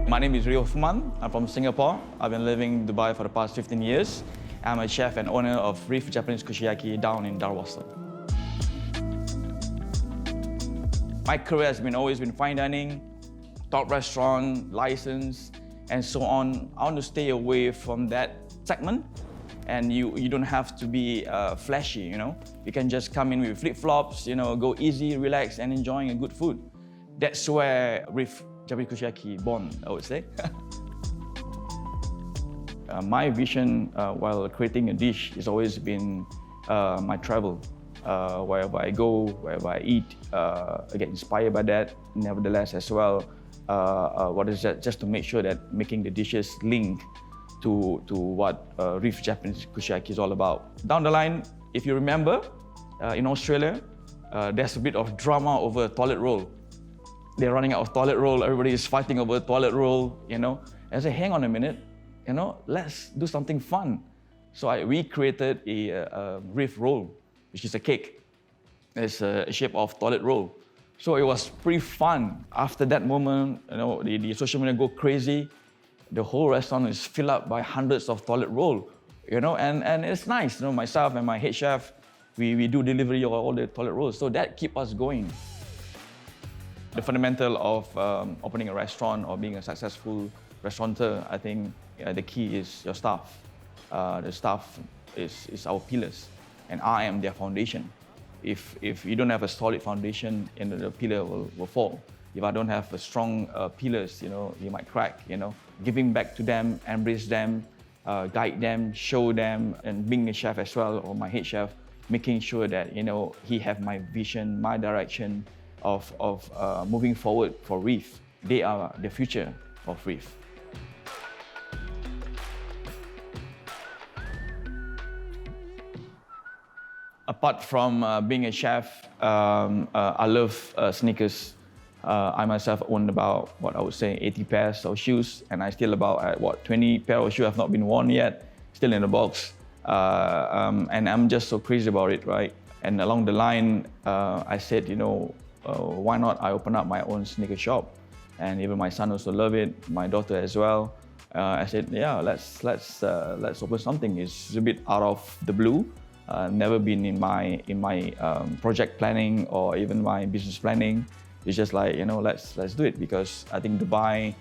My name is Reif Othman. I'm from Singapore. I've been living in Dubai for the past 15 years. I'm a chef and owner of REIF Japanese Kushiyaki down in Darwasa. My career has always been fine dining, top restaurant, license, and so on. I want to stay away from that segment. And you don't have to be flashy, You can just come in with flip-flops, go easy, relax, and enjoying a good food. That's where REIF Japanese Kushiyaki born, I would say. My vision while creating a dish has always been my travel. Wherever I go, wherever I eat, I get inspired by that. Nevertheless, as well, what is that? Just to make sure that making the dishes link to what REIF Japanese Kushiyaki is all about. Down the line, if you remember, in Australia, there's a bit of drama over toilet roll. They're running out of toilet roll. Everybody is fighting over toilet roll. I say, hang on a minute. Let's do something fun. So we created a REIF roll, which is a cake. It's a shape of toilet roll. So it was pretty fun. After that moment, the social media go crazy. The whole restaurant is filled up by hundreds of toilet roll, and it's nice. Myself and my head chef, we do delivery of all the toilet rolls. So that keep us going. The fundamental of opening a restaurant or being a successful restaurateur, I think the key is your staff. The staff is our pillars, and I am their foundation. If you don't have a solid foundation, the pillar will fall. If I don't have a strong pillars, you might crack. Giving back to them, embrace them, guide them, show them, and being a chef as well, or my head chef, making sure that he have my vision, my direction of moving forward for REIF. They are the future of REIF. Apart from being a chef, I love sneakers. I myself own about, I would say 80 pairs of shoes, and I still about, 20 pair of shoes have not been worn yet, still in the box. And I'm just so crazy about it, right? And along the line, I said, why not I open up my own sneaker shop? And even my son also love it, my daughter as well. I said, yeah, let's open something. It's a bit out of the blue. Never been in my project planning or even my business planning. It's just like, let's do it, because I think Dubai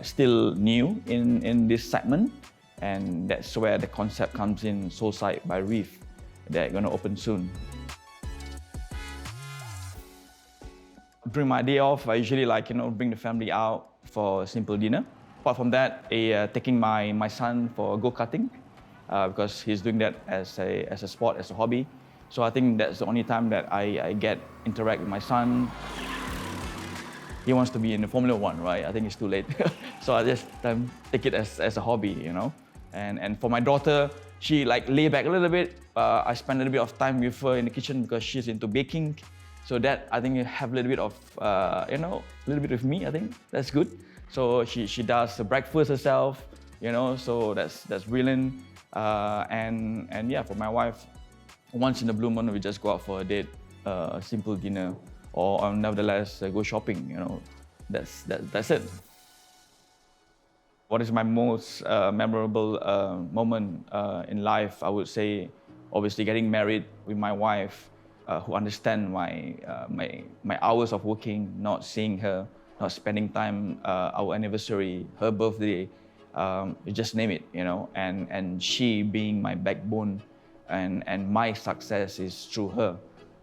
still new in this segment, and that's where the concept comes in. Soulside by REIF, they're going to open soon. During my day off, I usually bring the family out for a simple dinner. Apart from that, taking my son for go-karting, because he's doing that as a sport, as a hobby. So I think that's the only time that I get interact with my son. He wants to be in the Formula One, right? I think it's too late. So I just take it as a hobby, And for my daughter, she lay back a little bit. I spend a little bit of time with her in the kitchen because she's into baking. So that, I think, have a little bit of, a little bit of me, I think. That's good. So she does the breakfast herself, so that's brilliant. And yeah, for my wife, once in a blue moon, we just go out for a date, a simple dinner, or nevertheless go shopping. That's it. What is my most memorable moment in life? I would say, obviously, getting married with my wife, who understand my hours of working, not seeing her, not spending time, our anniversary, her birthday, you just name it, and she being my backbone, and my success is through her,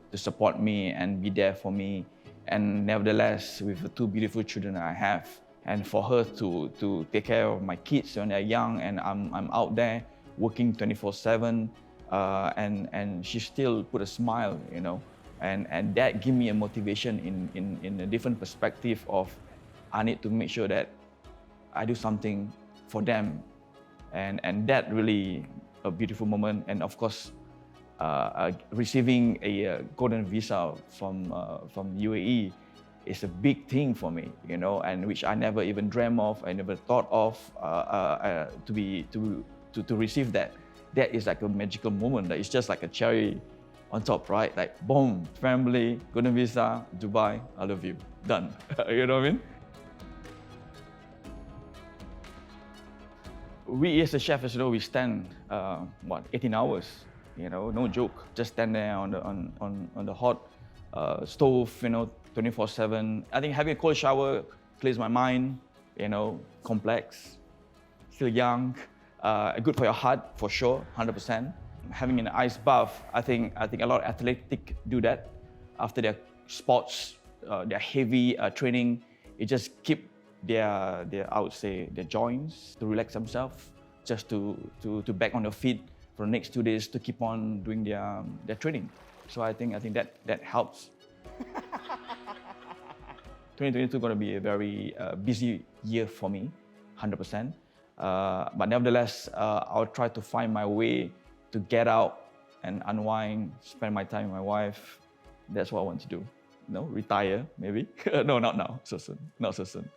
to support me and be there for me. And nevertheless, with the two beautiful children I have, and for her to take care of my kids when they're young, and I'm out there working 24/7, and she still put a smile, and that give me a motivation in a different perspective of, I need to make sure that I do something for them, and that really a beautiful moment. And of course, receiving a golden visa from UAE is a big thing for me, and which I never even dreamt of, I never thought of to receive that. That is like a magical moment. That is just like a cherry on top, right? Like boom, family, golden visa, Dubai, I love you, done. You know what I mean? We as a chef, as you know, we stand 18 hours. No joke. Just stand there on the hot stove, 24/7. I think having a cold shower clears my mind. Complex, still young, good for your heart for sure, 100%. Having an ice bath, I think a lot of athletic do that after their sports, their heavy training. It just keep their I would say their joints to relax themselves, just to back on their feet for the next 2 days to keep on doing their training. So I think that helps. 2022 going to be a very busy year for me, 100%. But nevertheless, I'll try to find my way to get out and unwind, spend my time with my wife. That's what I want to do. Retire maybe. No, not now. So soon. Not so soon.